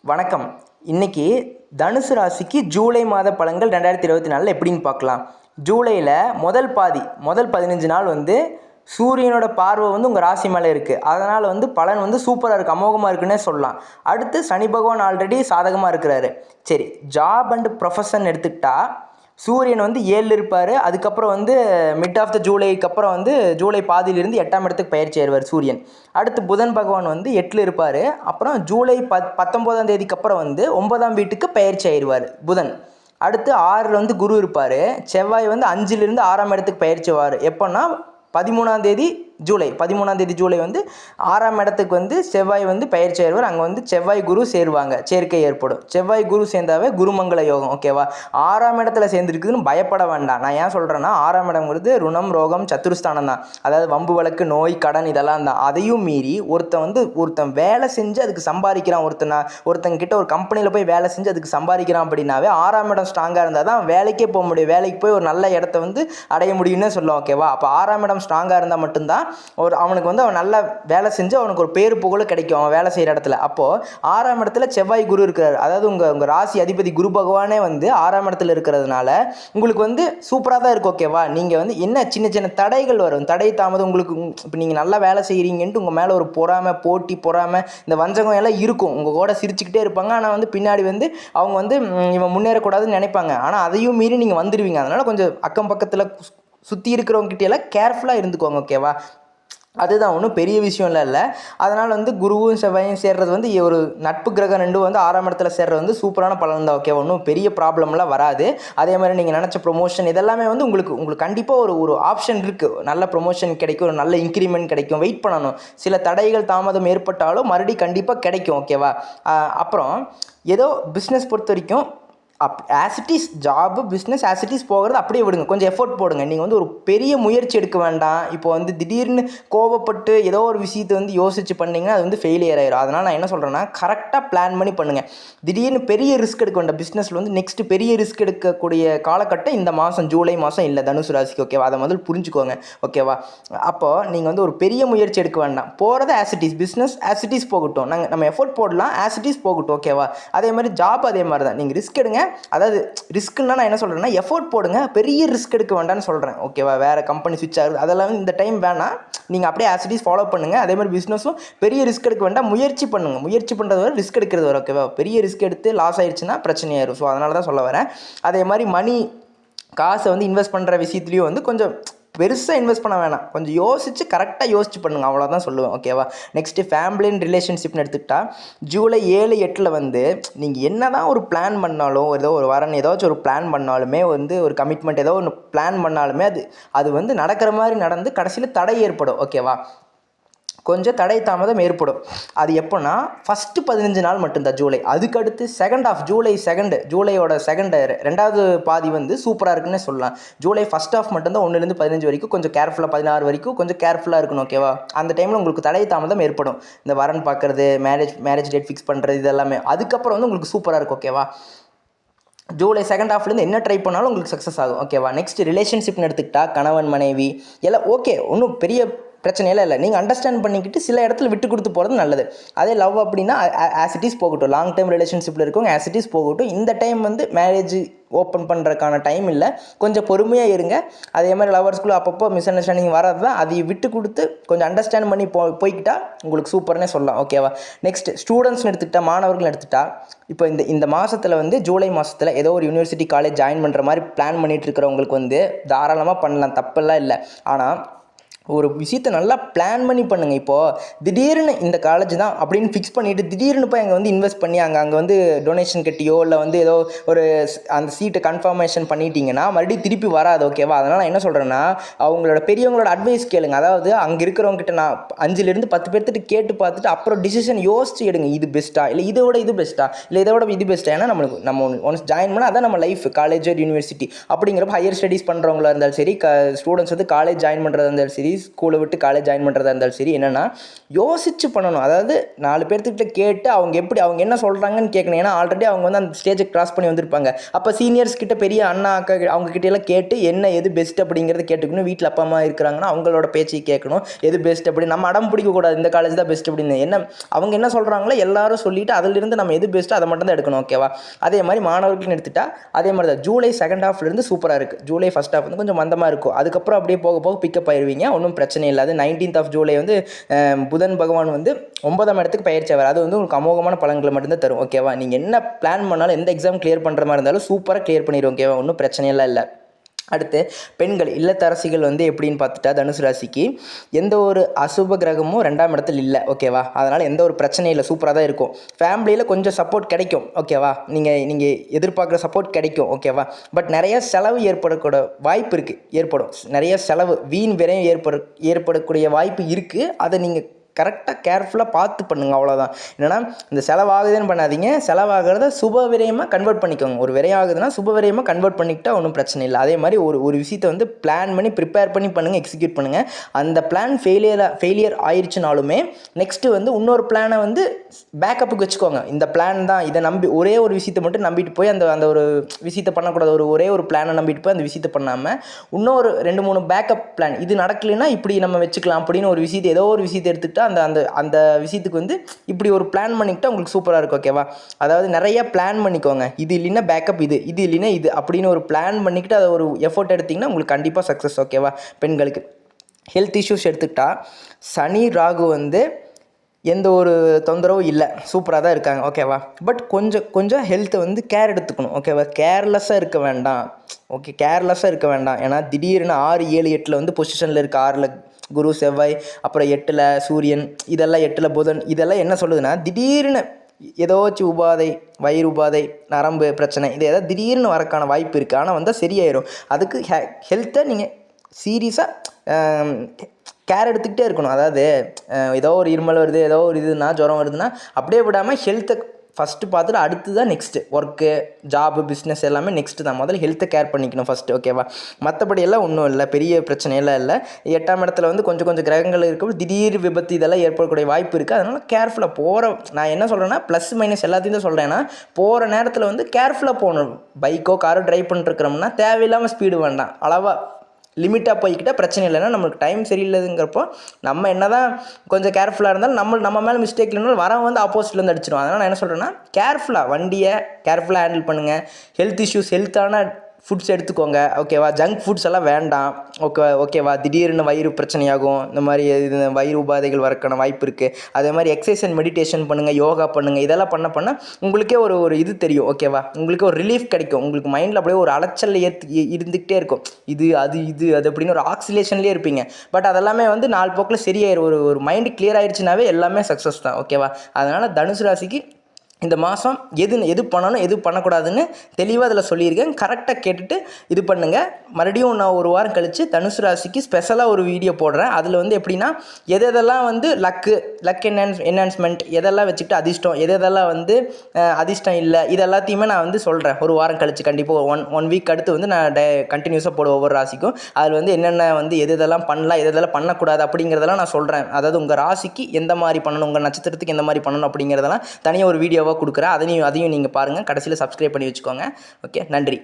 வணக்கம். இன்னைக்கு தனுசு ராசிக்கு ஜூலை மாத பலன்கள் 2024 எப்படின்னு பார்க்கலாம். ஜூலையில் முதல் 15 நாள் சூரியனோட பார்வை உங்கள் ராசி மேலே இருக்குது. அதனால் பலன் சூப்பராக இருக்குது, அமோகமாக இருக்குன்னே சொல்லலாம். அடுத்து சனி பகவான் ஆல்ரெடி சாதகமாக இருக்கிறாரு. சரி, ஜாப் அண்ட் ப்ரொஃபஷன் எடுத்துக்கிட்டா சூரியன் 7 இருப்பார். அதுக்கப்புறம் மிட் ஆஃப் த ஜூலைக்கு அப்புறம் ஜூலை பாதியிலிருந்து 8ஆம் இடத்துக்கு பயிற்சி ஆயிடுவார் சூரியன். அடுத்து புதன் பகவான் 8 இருப்பார். அப்புறம் ஜூலை 19ஆம் தேதிக்கு அப்புறம் 9ஆம் வீட்டுக்கு பயிற்சி ஆயிடுவார் புதன். அடுத்து 6 குரு இருப்பார். செவ்வாய் 5லிருந்து 6ஆம் இடத்துக்கு பயிற்சி ஆவார். எப்போன்னா 13ஆம் தேதி ஜூலை 6ஆம் இடத்துக்கு செவ்வாய் பயிற்சி ஆயிடுவார். அங்கே செவ்வாய் குரு சேருவாங்க, சேர்க்கை ஏற்படும். செவ்வாய் குரு சேர்ந்தாவே குருமங்கள யோகம். ஓகேவா? 6ஆம் இடத்துல சேர்ந்துருக்குதுன்னு பயப்பட வேண்டாம். நான் ஏன் சொல்கிறேன்னா, 6ஆம் இடம்ங்கிறது ருணம், ரோகம், சத்துருஸ்தானம் தான். அதாவது வம்பு வழக்கு, நோய், கடன் இதெல்லாம் தான். அதையும் மீறி ஒருத்தன் வேலை செஞ்சு அதுக்கு சம்பாதிக்கிறான். ஒருத்தங்கிட்ட ஒரு கம்பெனியில் போய் வேலை செஞ்சு அதுக்கு சம்பாதிக்கிறான் அப்படின்னாவே 6ஆம் இடம் ஸ்ட்ராங்காக இருந்தால் தான் வேலைக்கே போக முடியும். வேலைக்கு போய் ஒரு நல்ல இடத்த அடைய முடியும்னு சொல்லுவோம். ஓகேவா? அப்போ 6ஆம் இடம் ஸ்ட்ராங்காக இருந்தால் மட்டும்தான் அவனுக்கு அவன் நல்லா வேலை செஞ்சு அவனுக்கு ஒரு பேரு புகழ் கிடைக்கும் அவன் வேலை செய்கிற இடத்துல. அப்போது 6ஆம் இடத்துல செவ்வாய் குரு இருக்கிறார். அதாவது உங்கள் ராசி அதிபதி குரு பகவானே 6ஆம் இடத்துல இருக்கிறதுனால உங்களுக்கு சூப்பராக தான் இருக்கும். ஓகேவா? நீங்கள் என்ன சின்ன சின்ன தடைகள் வரும், தடை தாமதம் உங்களுக்கு. இப்போ நீங்கள் நல்லா வேலை செய்கிறீங்கன்ட்டு உங்கள் மேலே ஒரு பொறாமை, போட்டி, பொறாமை, இந்த வஞ்சகம் எல்லாம் இருக்கும். உங்கள் கூட சிரிச்சுக்கிட்டே இருப்பாங்க. ஆனால் பின்னாடி அவங்க இவன் முன்னேறக்கூடாதுன்னு நினைப்பாங்க. ஆனால் அதையும் மீறி நீங்கள் வந்துடுவீங்க. அதனால் கொஞ்சம் அக்கம் பக்கத்தில் சுற்றி இருக்கிறவங்ககிட்ட எல்லாம் கேர்ஃபுல்லாக இருந்துக்கோங்க. ஓகேவா? அதுதான், ஒன்றும் பெரிய விஷயம் இல்லை. அதனால் குருவும் செவ்வாயும் சேர்றது ஒரு நட்பு கிரகம் ரெண்டும் 6ஆம் இடத்துல சேர்றது சூப்பரான பலன் தான். ஓகே, ஒன்றும் பெரிய ப்ராப்ளம்லாம் வராது. அதே மாதிரி நீங்கள் நினச்ச ப்ரொமோஷன் இதெல்லாமே உங்களுக்கு கண்டிப்பாக ஒரு ஆப்ஷன் இருக்குது. நல்ல ப்ரொமோஷன் கிடைக்கும், ஒரு நல்ல இன்க்ரிமெண்ட் கிடைக்கும். வெயிட் பண்ணணும். சில தடைகள் தாமதம் ஏற்பட்டாலும் மறுபடியும் கண்டிப்பாக கிடைக்கும். ஓகேவா? அப்புறம் ஏதோ பிஸ்னஸ் பொறுத்த வரைக்கும் ஆசிட்டிஸ் ஜாபு, பிஸ்னஸ் ஆசிட்டிஸ் போகிறது அப்படியே விடுங்க. கொஞ்சம் எஃபோர்ட் போடுங்க. நீங்கள் ஒரு பெரிய முயற்சி எடுக்க வேண்டாம். இப்போ திடீர்னு கோவப்பட்டு ஏதோ ஒரு விஷயத்தை யோசித்து பண்ணிங்கன்னா அது ஃபெயிலியர் ஆயிடும். அதனால் நான் என்ன சொல்கிறேன்னா, கரெக்டாக பிளான் பண்ணி பண்ணுங்கள். திடீர்னு பெரிய ரிஸ்க் எடுக்க வேண்டாம். பிஸ்னஸில் நெக்ஸ்ட் பெரிய ரிஸ்க் எடுக்கக்கூடிய காலகட்டம் இந்த மாதம், ஜூலை மாதம் இல்லை தனுசு ராசிக்கு. ஓகேவா? அதை முதல் புரிஞ்சுக்கோங்க. ஓகேவா? அப்போது நீங்கள் ஒரு பெரிய முயற்சி எடுக்க வேண்டாம். போகிறது ஆசிட்டிஸ், பிஸ்னஸ் ஆசிட்டிஸ் போகட்டும். நம்ம எஃபோர்ட் போடலாம், ஆசிட்டிஸ் போகட்டும். ஓகேவா? அதே மாதிரி ஜாப் அதே மாதிரி தான். நீங்கள் ரிஸ்க் எடுங்க. அதாவது ரிஸ்க்குன்னா நான் என்ன சொல்கிறேன்னா, எஃபோர்ட் போடுங்க, பெரிய ரிஸ்க் எடுக்க வேண்டாம்னு சொல்கிறேன். ஓகேவா? வேறு கம்பெனி ஸ்விட்ச் ஆகுது அதெல்லாம் இந்த டைம் வேணாம். நீங்கள் அப்படியே ஆசிட்டிஸ் ஃபாலோ பண்ணுங்கள். அதே மாதிரி பிஸ்னஸும் பெரிய ரிஸ்க் எடுக்க வேண்டாம், முயற்சி பண்ணுங்கள். முயற்சி பண்ணுறது வரை, ரிஸ்க் எடுக்கிறது வரை. ஓகேவா? பெரிய ரிஸ்க் எடுத்து லாஸ் ஆயிடுச்சுன்னா பிரச்சனையாயிரும். ஸோ அதனால தான் சொல்ல வரேன். அதே மாதிரி காசை இன்வெஸ்ட் பண்ணுற விஷயத்துலையும் கொஞ்சம் பெருசாக இன்வெஸ்ட் பண்ண வேணாம். கொஞ்சம் யோசித்து கரெக்டாக யோசிச்சு பண்ணுங்கள். அவ்வளோதான் சொல்லுவேன். ஓகேவா? நெக்ஸ்ட்டு ஃபேமிலி அண்ட் ரிலேஷன்ஷிப்னு எடுத்துக்கிட்டால் ஜூலை 7, 8 நீங்கள் என்ன தான் ஒரு பிளான் பண்ணாலும், ஏதோ ஒரு வரன் ஏதாச்சும் ஒரு பிளான் பண்ணாலுமே ஒரு கமிட்மெண்ட் ஏதோ ஒன்று பிளான் பண்ணாலுமே அது நடக்கிற மாதிரி நடந்து கடைசியில் தடை ஏற்படும். ஓகேவா? கொஞ்சம் தடை தாமதம் ஏற்படும். அது எப்போன்னா ஃபஸ்ட்டு 15 நாள் மட்டும்தான் ஜூலை. அதுக்கடுத்து செகண்ட் ஆஃப் ஜூலையோட ரெண்டாவது பாதி சூப்பராக இருக்குன்னு சொல்லலாம். ஜூலை ஃபஸ்ட் ஆஃப் மட்டும்தான் 1லேருந்து 15 வரைக்கும் கொஞ்சம் கேர்ஃபுல்லாக, 16 வரைக்கும் கொஞ்சம் கேர்ஃபுல்லாக இருக்கணும். ஓகேவா? அந்த டைமில் உங்களுக்கு தடை தாமதம் ஏற்படும். இந்த வரன் பார்க்குறது, மேரேஜ் டேட் ஃபிக்ஸ் பண்ணுறது, இது எல்லாமே. அதுக்கப்புறம் உங்களுக்கு சூப்பராக இருக்கும். ஓகேவா? ஜூலை செகண்ட் ஹாஃப்லேருந்து என்ன ட்ரை பண்ணாலும் உங்களுக்கு சக்ஸஸ் ஆகும். ஓகேவா? நெக்ஸ்ட் ரிலேஷன்ஷிப்னு எடுத்துக்கிட்டால் கணவன் மனைவி எல்லாம் ஓகே, ஒன்றும் பெரிய பிரச்சனையெல்லாம் இல்லை. நீங்கள் அண்டர்ஸ்டாண்ட் பண்ணிக்கிட்டு சில இடத்துல விட்டு கொடுத்து போகிறது நல்லது. அதே லவ் அப்படின்னா ஆசிட்டிஸ் போகட்டும். லாங் டைம் ரிலேஷன்ஷிப்பில் இருக்கவங்க ஆசிட்டிஸ் போகட்டும். இந்த டைம் மேரேஜ் ஓப்பன் பண்ணுறதுக்கான டைம் இல்லை. கொஞ்சம் பொறுமையாக இருங்க. அதே மாதிரி லவர்ஸ்குள்ளே அப்பப்போ மிஸ் அண்டர்ஸ்டாண்டிங் வர்றது தான். அதை விட்டு கொடுத்து கொஞ்சம் அண்டர்ஸ்டாண்ட் பண்ணி போய்கிட்டா உங்களுக்கு சூப்பர்னே சொல்லலாம். ஓகேவா? நெக்ஸ்ட் ஸ்டூடெண்ட்ஸ்னு எடுத்துக்கிட்டால், மாணவர்கள் எடுத்துக்கிட்டால், இப்போ இந்த மாதத்தில் ஜூலை மாதத்தில் ஏதோ ஒரு யூனிவர்சிட்டி காலேஜ் ஜாயின் பண்ணுற மாதிரி பிளான் பண்ணிகிட்டு இருக்கிறவங்களுக்கு தாராளமாக பண்ணலாம், தப்பெல்லாம் இல்லை. ஆனால் ஒரு விஷயத்தை நல்லா பிளான் பண்ணி பண்ணுங்கள். இப்போது திடீர்னு இந்த காலேஜ் தான் அப்படின்னு ஃபிக்ஸ் பண்ணிவிட்டு திடீர்னு போய் அங்கே இன்வெஸ்ட் பண்ணி அங்கே டொனேஷன் கட்டியோ இல்லை ஏதோ ஒரு அந்த சீட்டை கன்ஃபர்மேஷன் பண்ணிட்டீங்கன்னா மறுபடியும் திருப்பி வராது. ஓகேவா? அதனால் நான் என்ன சொல்கிறேன்னா, அவங்களோட பெரியவங்களோட அட்வைஸ் கேளுங்க. அதாவது அங்கே இருக்கிறவங்ககிட்ட நான் 5லேருந்து 10 பேர்த்திட்ட கேட்டு பார்த்துட்டு அப்புறம் டிசிஷன் யோசிச்சு எடுங்க. இது பெஸ்ட்டா, இல்லை இதோட இது பெஸ்ட்டா, இல்லை இதோட இது பெஸ்ட்டா. ஏன்னா நம்ம ஒன்ஸ் ஜாயின் பண்ணால் அதான் நம்ம லைஃப். காலேஜ் யூனிவர்சிட்டி அப்படிங்கிறப்ப ஹையர் ஸ்டடீஸ் பண்ணுறவங்களா இருந்தாலும் சரி, ஸ்டூடெண்ட்ஸ் காலேஜ் ஜாயின் பண்ணுறதா இருந்தாலும் சரி, ஸ்கூலை விட்டு காலேஜ் ஜாயின் பண்ணுறதா இருந்தாலும் சரி, என்னென்னா யோசிச்சு பண்ணணும். அதாவது 4 பேர்த்துக்கிட்ட கேட்டு அவங்க என்ன சொல்கிறாங்கன்னு கேட்கணும். ஏன்னா ஆல்ரெடி அவங்க வந்து அந்த ஸ்டேஜை கிராஸ் பண்ணி வந்திருப்பாங்க. அப்போ சீனியர்ஸ் கிட்ட, பெரிய அண்ணா அக்கா அவங்க கிட்டேலாம் கேட்டு என்ன எது பெஸ்ட் அப்படிங்கிறத கேட்டுக்கணும். வீட்டில் அப்பா அம்மா இருக்கிறாங்கன்னா அவங்களோட பேச்சை கேட்கணும். எது பெஸ்ட் அப்படி நம்ம அடம் பிடிக்கக்கூடாது, இந்த காலேஜ் தான் பெஸ்ட் அப்படின்னு. என்ன அவங்க என்ன சொல்கிறாங்களோ எல்லாரும் சொல்லிவிட்டு அதிலிருந்து நம்ம எது பெஸ்ட்டோ அதை மட்டும் தான் எடுக்கணும். ஓகேவா? அதே மாதிரி மாணவர்கள்னு எடுத்துட்டா அதே மாதிரி தான். ஜூலை செகண்ட் ஹாஃப்லேருந்து சூப்பராக இருக்குது. ஜூலை ஃபஸ்ட் ஹாஃப் வந்து கொஞ்சம் மந்தமாக இருக்கும். அதுக்கப்புறம் அப்படியே போக போக பிக்கப் ஆயிடுவீங்க. ஒன்றும் பிரச்சனை இல்லாது. 19th of July வந்து புதன் பகவான் வந்து 9ஆம் இடத்துக்கு பயிற்சி ஆவார். அது வந்து உங்களுக்கு அமோகமான பலன்களை மட்டும்தான் தரும். ஓகேவா? நீங்கள் என்ன பிளான் பண்ணாலும், எந்த எக்ஸாம் கிளியர் பண்ணுற மாதிரி இருந்தாலும் சூப்பராக கிளியர் பண்ணிடுவோம். ஓகேவா? ஒன்றும் பிரச்சனையெல்லாம் இல்லை. அடுத்து பெண்கள் இல்லத்தரசிகள் வந்து எப்படின்னு பார்த்துட்டா, தனுசு ராசிக்கு எந்த ஒரு அசுப கிரகமும் 2ஆம் இடத்துல இல்லை. ஓகேவா? அதனால் எந்த ஒரு பிரச்சனையும் இல்லை, சூப்பராக தான் இருக்கும். ஃபேமிலியில் கொஞ்சம் சப்போர்ட் கிடைக்கும். ஓகேவா? நீங்கள் எதிர்பார்க்குற சப்போர்ட் கிடைக்கும். ஓகேவா? பட் நிறைய செலவு ஏற்படக்கூட வாய்ப்பு இருக்குது. ஏற்படும் நிறைய செலவு, வீண் விரயம் ஏற்படக்கூடிய வாய்ப்பு இருக்குது. அதை நீங்கள் கரெக்டாக கேர்ஃபுல்லாக பார்த்து பண்ணுங்கள். அவ்வளோதான். என்னென்னா இந்த செலவாகுதுன்னு பண்ணாதீங்க. செலவாகிறத சுப விரயமாக கன்வெர்ட் பண்ணிக்கோங்க. ஒரு விரயம் ஆகுதுன்னா சுப விரயமாக கன்வெர்ட் பண்ணிக்கிட்டால் ஒன்றும் பிரச்சனை இல்லை. அதே மாதிரி ஒரு விஷயத்தை வந்து பிளான் பண்ணி ப்ரிப்பேர் பண்ணி பண்ணுங்கள், எக்ஸிக்யூட் பண்ணுங்கள். அந்த பிளான் ஃபெயிலியர் ஆயிடுச்சுனாலுமே நெக்ஸ்ட்டு வந்து இன்னொரு பிளானை வந்து பேக்கப்புக்கு வச்சுக்கோங்க. இந்த பிளான் தான், இதை நம்பி ஒரே ஒரு விஷயத்தை மட்டும் நம்பிட்டு போய் அந்த ஒரு விஷயத்தை பண்ணக்கூடாது. ஒரே ஒரு பிளானை நம்பிட்டு போய் அந்த விஷயத்தை பண்ணாமல் இன்னொரு 2-3 பேக்கப் பிளான், இது நடக்கலைன்னா இப்படி நம்ம வச்சுக்கலாம் அப்படின்னு ஒரு விஷயத்தை, ஏதோ ஒரு விஷயத்தை எடுத்துக்கிட்டால் அந்த விஷயத்துக்கு வந்து இப்படி ஒரு பிளான் பண்ணிக்கிட்டால் உங்களுக்கு சூப்பராக இருக்கும். ஓகேவா? அதாவது நிறைய பிளான் பண்ணிக்கோங்க. இது இல்லைன்னா பேக்கப், இது இல்லைன்னா இது அப்படின்னு ஒரு பிளான் பண்ணிக்கிட்டு அதை ஒரு எஃபோர்ட் எடுத்திங்கன்னா உங்களுக்கு கண்டிப்பாக சக்ஸஸ். ஓகேவா? பெண்களுக்கு ஹெல்த் இஷ்யூஸ் எடுத்துக்கிட்டா சனி ராகு வந்து எந்த ஒரு தொந்தரவும் இல்லை, சூப்பராக தான் இருக்காங்க. ஓகேவா? பட் கொஞ்சம் ஹெல்த்தை வந்து கேர் எடுத்துக்கணும். ஓகேவா? கேர்லெஸ்ஸாக இருக்க வேண்டாம். கேர்லெஸ்ஸாக இருக்க வேண்டாம். ஏன்னா திடீர்னு 6, 7, 8 வந்து பொசிஷனில் இருக்குது. 6ல் குரு, செவ்வாய், அப்புறம் 8ல் சூரியன், இதெல்லாம் 8ல் புதன், இதெல்லாம் என்ன சொல்லுதுன்னா திடீர்னு ஏதாச்சும் உபாதை, வயிறு உபாதை, நரம்பு பிரச்சனை, இது ஏதாவது திடீர்னு வரக்கான வாய்ப்பு இருக்குது. ஆனால் வந்தால் சரியாயிடும். அதுக்கு ஹெல்த்தை நீங்கள் சீரியஸாக கேர் எடுத்துக்கிட்டே இருக்கணும். அதாவது ஏதோ ஒரு இருமல் வருது, ஏதோ ஒரு இதுனா ஜுரம் வருதுன்னா அப்படியே விடாமல் ஹெல்த்தை ஃபஸ்ட்டு பார்த்துட்டு அடுத்து தான் நெக்ஸ்ட்டு ஒர்க்கு, ஜாபு, பிஸ்னஸ் எல்லாமே நெக்ஸ்ட்டு தான். முதல்ல ஹெல்த்தை கேர் பண்ணிக்கணும் ஃபஸ்ட்டு. ஓகேவா? மற்றபடி எல்லாம் ஒன்றும் இல்லை, பெரிய பிரச்சனையெல்லாம் இல்லை. 8ஆம் இடத்துல வந்து கொஞ்சம் கிரகங்கள் இருக்கும். திடீர் விபத்து இதெல்லாம் ஏற்படக்கூடிய வாய்ப்பு இருக்குது. அதனால் கேர்ஃபுல்லாக நான் என்ன சொல்கிறேன்னா ப்ளஸ் மைனஸ் எல்லாத்தையும் தான் சொல்கிறேன்னா, போகிற நேரத்தில் வந்து கேர்ஃபுல்லாக போகணும். பைக்கோ காரோ ட்ரைவ் பண்ணிட்டுருக்கிறோம்னா தேவையில்லாமல் ஸ்பீடு வேண்டாம். அளவாக லிமிட்டாக போய்கிட்டால் பிரச்சனை இல்லைன்னா, நம்மளுக்கு டைம் சரியில்லைங்கிறப்போ நம்ம என்ன தான் கொஞ்சம் கேர்ஃபுல்லாக இருந்தாலும் நம்ம மேலே மிஸ்டேக் இல்லைனாலும் வரவன் வந்து ஆப்போசிட்லேருந்து அடிச்சிடும். அதனால் நான் என்ன சொல்கிறேன்னா, கேர்ஃபுல்லாக வண்டியை கேர்ஃபுல்லாக ஹேண்டில் பண்ணுங்கள். ஹெல்த்தான ஃபுட்ஸ் எடுத்துக்கோங்க. ஓகேவா? ஜங்க் ஃபுட்ஸ் எல்லாம் வேண்டாம். ஓகேவா? திடீர்னு வயிறு பிரச்சனையாகும். இந்த மாதிரி வயிறு உபாதைகள் வரக்கான வாய்ப்பு இருக்குது. அதே மாதிரி எக்ஸசைஸ் அண்ட் மெடிடேஷன் பண்ணுங்கள், யோகா பண்ணுங்கள். இதெல்லாம் பண்ண உங்களுக்கே ஒரு இது தெரியும். ஓகேவா? உங்களுக்கு ஒரு ரிலீஃப் கிடைக்கும். உங்களுக்கு மைண்டில் அப்படியே ஒரு அலைச்சல் இருந்துக்கிட்டே இருக்கும். இது அது அப்படின்னு ஒரு ஆக்சிலேஷன்லேயே இருப்பீங்க. பட் அதெல்லாமே வந்து 4 போக்கில் சரியாயிரும். ஒரு மைண்டு கிளியர் ஆயிடுச்சுனாவே எல்லாமே சக்ஸஸ் தான். ஓகேவா? அதனால் தனுசு ராசிக்கு இந்த மாதம் எது பண்ணணும், எது பண்ணக்கூடாதுன்னு தெளிவாக அதில் சொல்லியிருக்கேன். கரெக்டாக கேட்டுட்டு இது பண்ணுங்கள். மறுபடியும் நான் ஒரு வாரம் கழித்து தனுசு ராசிக்கு ஸ்பெஷலாக ஒரு வீடியோ போடுறேன். அதில் வந்து எப்படின்னா எதெல்லாம் வந்து லக் என்ஹான்ஸ்மெண்ட், எதெல்லாம் வச்சுக்கிட்டு அதிர்ஷ்டம், எதெல்லாம் வந்து அதிர்ஷ்டம் இல்லை, இது எல்லாத்தையுமே நான் வந்து சொல்கிறேன். ஒரு வாரம் கழித்து கண்டிப்பாக ஒன் வீக் அடுத்து வந்து நான் கண்டினியூஸாக போடுவேன் ஒவ்வொரு ராசிக்கும். அதில் வந்து என்னென்ன வந்து எதெல்லாம் பண்ணலாம், எதெல்லாம் பண்ணக்கூடாது அப்படிங்கிறதெல்லாம் நான் சொல்கிறேன். அதாவது உங்கள் ராசிக்கு எந்த மாதிரி பண்ணணும், உங்கள் நட்சத்திரத்துக்கு எந்த மாதிரி பண்ணணும் அப்படிங்கிறதெல்லாம் தனியாக ஒரு வீடியோவாக கொடுக்குறேன். அதையும் நீங்கள் பாருங்கள். கடைசியில் சப்ஸ்கிரைப் பண்ணி வச்சுக்கோங்க. ஓகே, நன்றி.